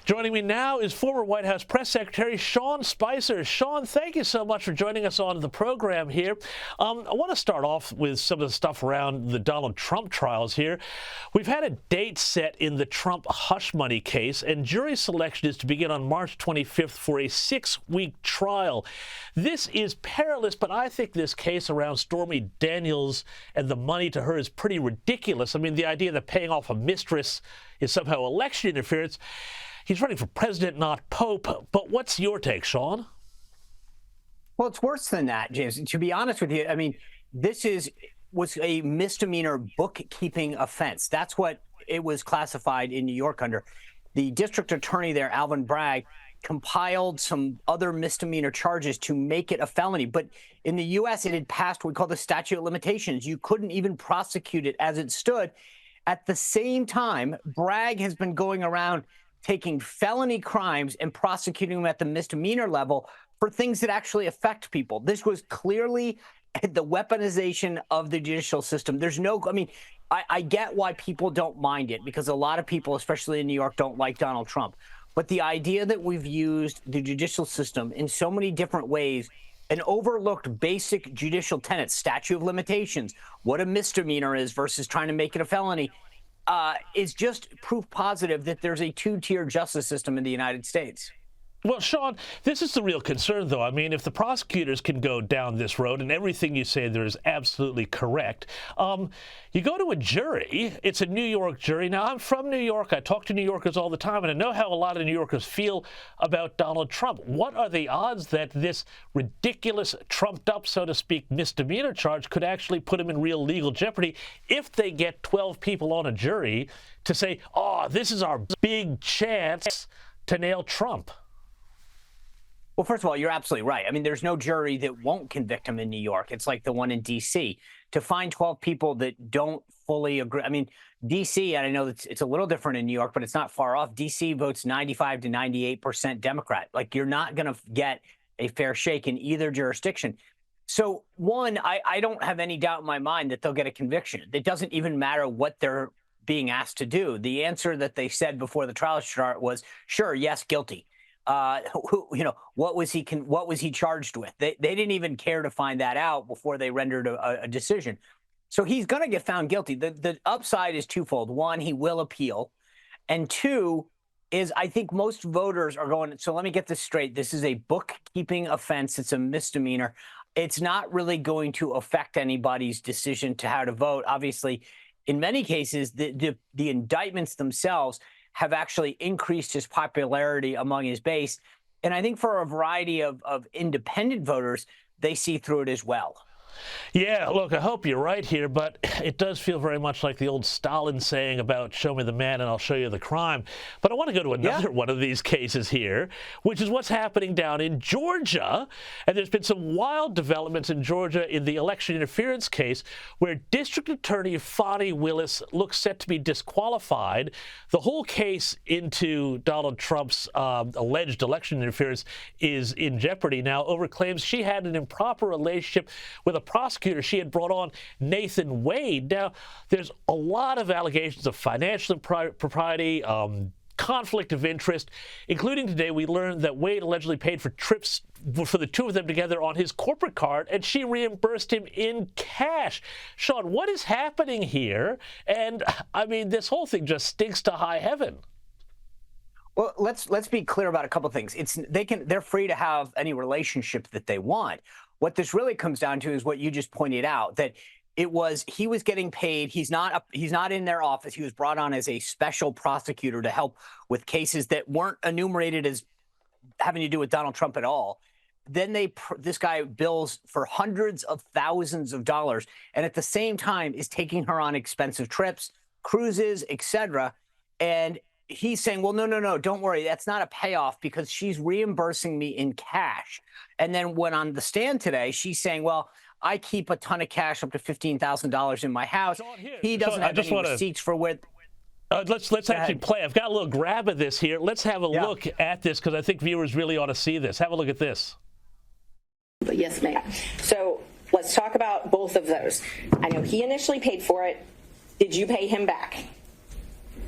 Joining me now is former White House Press Secretary Sean Spicer. Sean, thank you so much for joining us on the program here. I want to start off with some of the stuff around the Donald Trump trials here. We've had a date set in the Trump hush money case, and jury selection is to begin on March 25th for a 6-week trial. This is perilous, but I think this case around Stormy Daniels and the money to her is pretty ridiculous. I mean, the idea that paying off a mistress is somehow election interference. He's running for president, not pope. But what's your take, Sean? Well, it's worse than that, James. To be honest with you, I mean, this was a misdemeanor bookkeeping offense. That's what it was classified in New York under. The district attorney there, Alvin Bragg, compiled some other misdemeanor charges to make it a felony. But in the U.S., it had passed what we call the Statute of Limitations. You couldn't even prosecute it as it stood. At the same time, Bragg has been going around taking felony crimes and prosecuting them at the misdemeanor level for things that actually affect people. This was clearly the weaponization of the judicial system. There's no, I mean, I get why people don't mind it, because a lot of people, especially in New York, don't like Donald Trump. But the idea that we've used the judicial system in so many different ways and overlooked basic judicial tenets, statute of limitations, what a misdemeanor is versus trying to make it a felony, is just proof positive that there's a two-tier justice system in the United States. Well, Sean, this is the real concern, though. I mean, if the prosecutors can go down this road, and everything you say there is absolutely correct, you go to a jury. It's a New York jury. Now, I'm from New York. I talk to New Yorkers all the time, and I know how a lot of New Yorkers feel about Donald Trump. What are the odds that this ridiculous, trumped-up, so to speak, misdemeanor charge could actually put him in real legal jeopardy if they get 12 people on a jury to say, oh, this is our big chance to nail Trump? Well, first of all, you're absolutely right. I mean, there's no jury that won't convict him in New York. It's like the one in D.C. To find 12 people that don't fully agree. I mean, D.C., and I know it's a little different in New York, but it's not far off. D.C. votes 95 to 98% Democrat. Like, you're not going to get a fair shake in either jurisdiction. So, one, I don't have any doubt in my mind that they'll get a conviction. It doesn't even matter what they're being asked to do. The answer that they said before the trial start was, sure, yes, guilty. What was he charged with? They didn't even care to find that out before they rendered a decision. So he's going to get found guilty. The upside is twofold. One, he will appeal. And two is I think most voters are going, so let me get this straight. This is a bookkeeping offense. It's a misdemeanor. It's not really going to affect anybody's decision to how to vote. Obviously, in many cases, the indictments themselves have actually increased his popularity among his base. And I think for a variety of independent voters, they see through it as well. Yeah, look, I hope you're right here, but it does feel very much like the old Stalin saying about show me the man and I'll show you the crime. But I want to go to another one of these cases here, which is what's happening down in Georgia. And there's been some wild developments in Georgia in the election interference case where District Attorney Fani Willis looks set to be disqualified. The whole case into Donald Trump's alleged election interference is in jeopardy now over claims she had an improper relationship with a prosecutor she had brought on, Nathan Wade. Now, there's a lot of allegations of financial impropriety, conflict of interest, including today we learned that Wade allegedly paid for trips for the two of them together on his corporate card, and she reimbursed him in cash. Sean, what is happening here? And, I mean, this whole thing just stinks to high heaven. Well, let's be clear about a couple of things. They're free to have any relationship that they want. What this really comes down to is what you just pointed out, that he was getting paid. He's not in their office. He was brought on as a special prosecutor to help with cases that weren't enumerated as having to do with Donald Trump at all. Then this guy bills for hundreds of thousands of dollars, and at the same time is taking her on expensive trips, cruises, etc. And he's saying, well, no, don't worry. That's not a payoff because she's reimbursing me in cash. And then when on the stand today, she's saying, well, I keep a ton of cash, up to $15,000 in my house. He doesn't have any receipts for where. Let's actually play. I've got a little grab of this here. Let's have a look at this because I think viewers really ought to see this. Have a look at this. Yes, ma'am. So let's talk about both of those. I know he initially paid for it. Did you pay him back?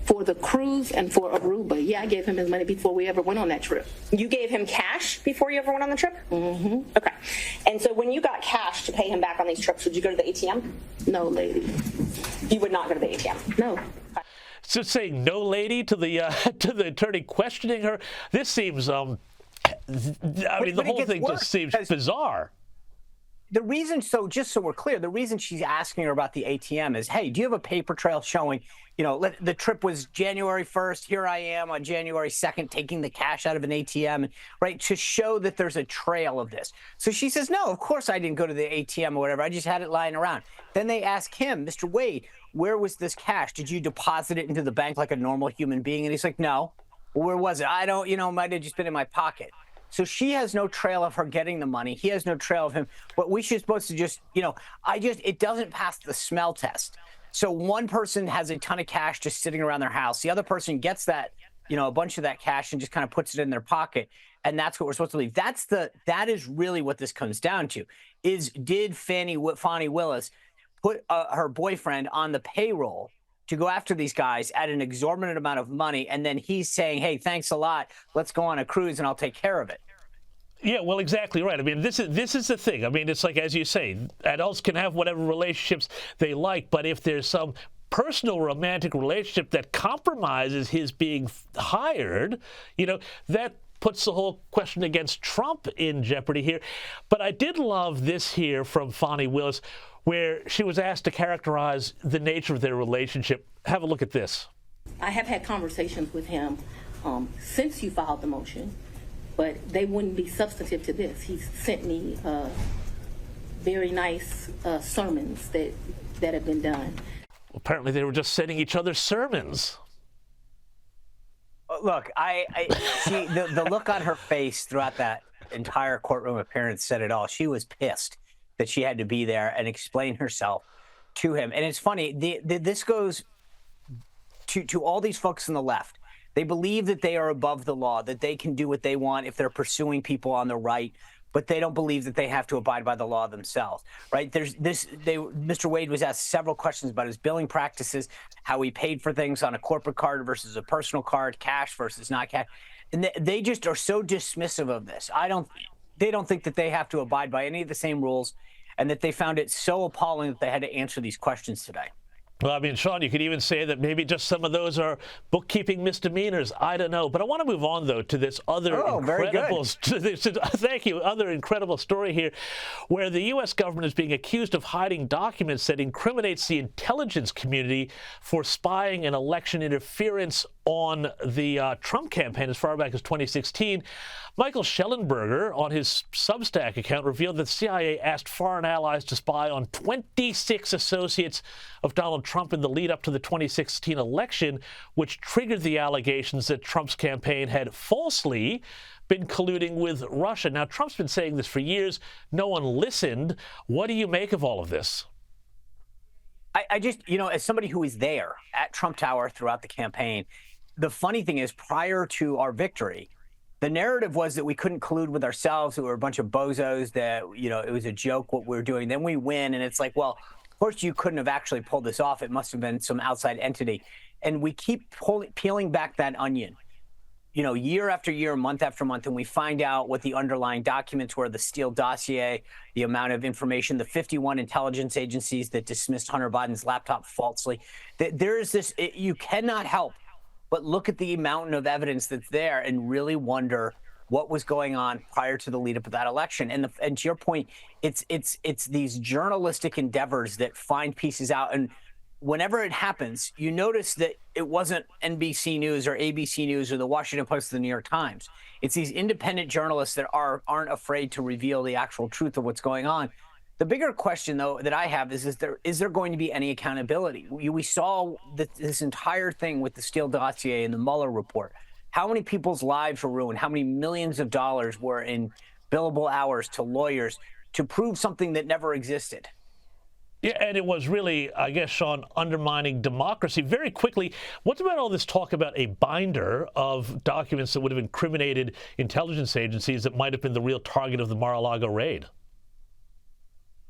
For the cruise and for Aruba. Yeah, I gave him his money before we ever went on that trip. You gave him cash before you ever went on the trip? Mm-hmm. Okay. And so when you got cash to pay him back on these trips, would you go to the ATM? No, lady. You would not go to the ATM? No. Okay. So saying no lady to the attorney questioning her, this seems I mean the whole thing just seems bizarre. The reason, so just so we're clear, the reason she's asking her about the ATM is, hey, do you have a paper trail showing, you know, the trip was January 1st, here I am on January 2nd taking the cash out of an ATM, right, to show that there's a trail of this. So she says, no, of course I didn't go to the ATM or whatever, I just had it lying around. Then they ask him, Mr. Wade, where was this cash? Did you deposit it into the bank like a normal human being? And he's like, no. Well, where was it? I don't, you know, might have just been in my pocket. So she has no trail of her getting the money. He has no trail of him. But we should supposed to just, you know, it doesn't pass the smell test. So one person has a ton of cash just sitting around their house. The other person gets that, you know, a bunch of that cash and just kind of puts it in their pocket. And that's what we're supposed to believe. That is really what this comes down to. Did Fani Willis put her boyfriend on the payroll to go after these guys at an exorbitant amount of money, and then he's saying, hey, thanks a lot, let's go on a cruise and I'll take care of it? Yeah, well, exactly right. I mean, this is the thing. I mean, it's like, as you say, adults can have whatever relationships they like, but if there's some personal romantic relationship that compromises his being hired, you know, that puts the whole question against Trump in jeopardy here. But I did love this here from Fani Willis, where she was asked to characterize the nature of their relationship. Have a look at this. I have had conversations with him since you filed the motion, but they wouldn't be substantive to this. He sent me very nice sermons that have been done. Apparently they were just sending each other sermons. Look, the look on her face throughout that entire courtroom appearance said it all. She was pissed that she had to be there and explain herself to him. And it's funny, this goes to all these folks on the left. They believe that they are above the law, that they can do what they want if they're pursuing people on the right, but they don't believe that they have to abide by the law themselves, right? Mr. Wade was asked several questions about his billing practices, how he paid for things on a corporate card versus a personal card, cash versus not cash. And they just are so dismissive of this. They don't think that they have to abide by any of the same rules, and that they found it so appalling that they had to answer these questions today. Well, I mean, Sean, you could even say that maybe just some of those are bookkeeping misdemeanors. I don't know. But I want to move on, though, to this other other incredible story here, where the U.S. government is being accused of hiding documents that incriminates the intelligence community for spying and election interference on the Trump campaign as far back as 2016. Michael Schellenberger, on his Substack account, revealed that the CIA asked foreign allies to spy on 26 associates of Donald Trump in the lead up to the 2016 election, which triggered the allegations that Trump's campaign had falsely been colluding with Russia. Now, Trump's been saying this for years. No one listened. What do you make of all of this? I just, you know, as somebody who was there at Trump Tower throughout the campaign, the funny thing is, prior to our victory, the narrative was that we couldn't collude with ourselves, that we were a bunch of bozos, that, you know, it was a joke what we were doing. Then we win, and it's like, well, of course you couldn't have actually pulled this off. It must have been some outside entity. And we keep peeling back that onion, you know, year after year, month after month, and we find out what the underlying documents were, the Steele dossier, the amount of information, the 51 intelligence agencies that dismissed Hunter Biden's laptop falsely. There is this, you cannot help but look at the mountain of evidence that's there and really wonder what was going on prior to the lead up of that election. And to your point, it's these journalistic endeavors that find pieces out. And whenever it happens, you notice that it wasn't NBC News or ABC News or the Washington Post or the New York Times. It's these independent journalists that aren't afraid to reveal the actual truth of what's going on. The bigger question, though, that I have is there going to be any accountability? We saw this entire thing with the Steele dossier and the Mueller report. How many people's lives were ruined? How many millions of dollars were in billable hours to lawyers to prove something that never existed? Yeah, and it was really, I guess, Sean, undermining democracy. Very quickly, what's about all this talk about a binder of documents that would have incriminated intelligence agencies that might have been the real target of the Mar-a-Lago raid?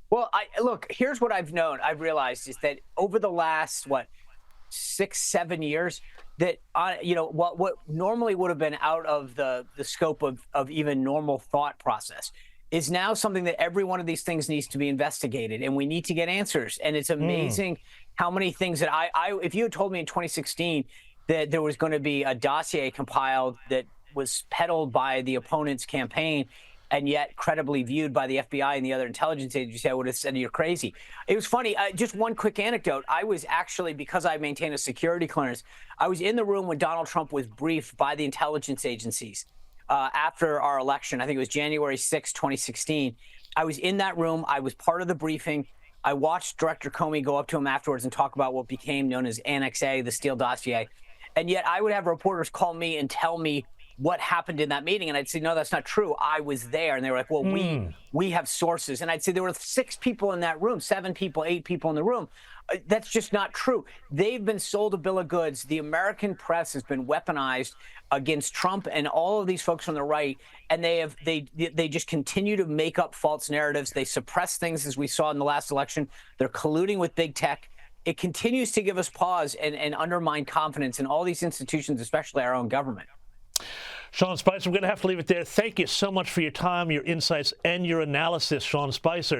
Well, look, here's what I've realized is that over the last, 6, 7 years that, what normally would have been out of the scope of even normal thought process is now something that every one of these things needs to be investigated, and we need to get answers. And it's amazing how many things that if you had told me in 2016 that there was going to be a dossier compiled that was peddled by the opponent's campaign and yet credibly viewed by the FBI and the other intelligence agencies, I would have said you're crazy. It was funny. Just one quick anecdote. I was actually, because I maintain a security clearance, I was in the room when Donald Trump was briefed by the intelligence agencies after our election. I think it was January 6, 2016. I was in that room. I was part of the briefing. I watched Director Comey go up to him afterwards and talk about what became known as Annex A, the Steele dossier. And yet I would have reporters call me and tell me what happened in that meeting. And I'd say, no, that's not true. I was there. And they were like, well, we have sources. And I'd say there were 6 people in that room, 7 people, 8 people in the room. That's just not true. They've been sold a bill of goods. The American press has been weaponized against Trump and all of these folks from the right. And they just continue to make up false narratives. They suppress things, as we saw in the last election. They're colluding with big tech. It continues to give us pause and undermine confidence in all these institutions, especially our own government. Sean Spicer, we're going to have to leave it there. Thank you so much for your time, your insights, and your analysis, Sean Spicer.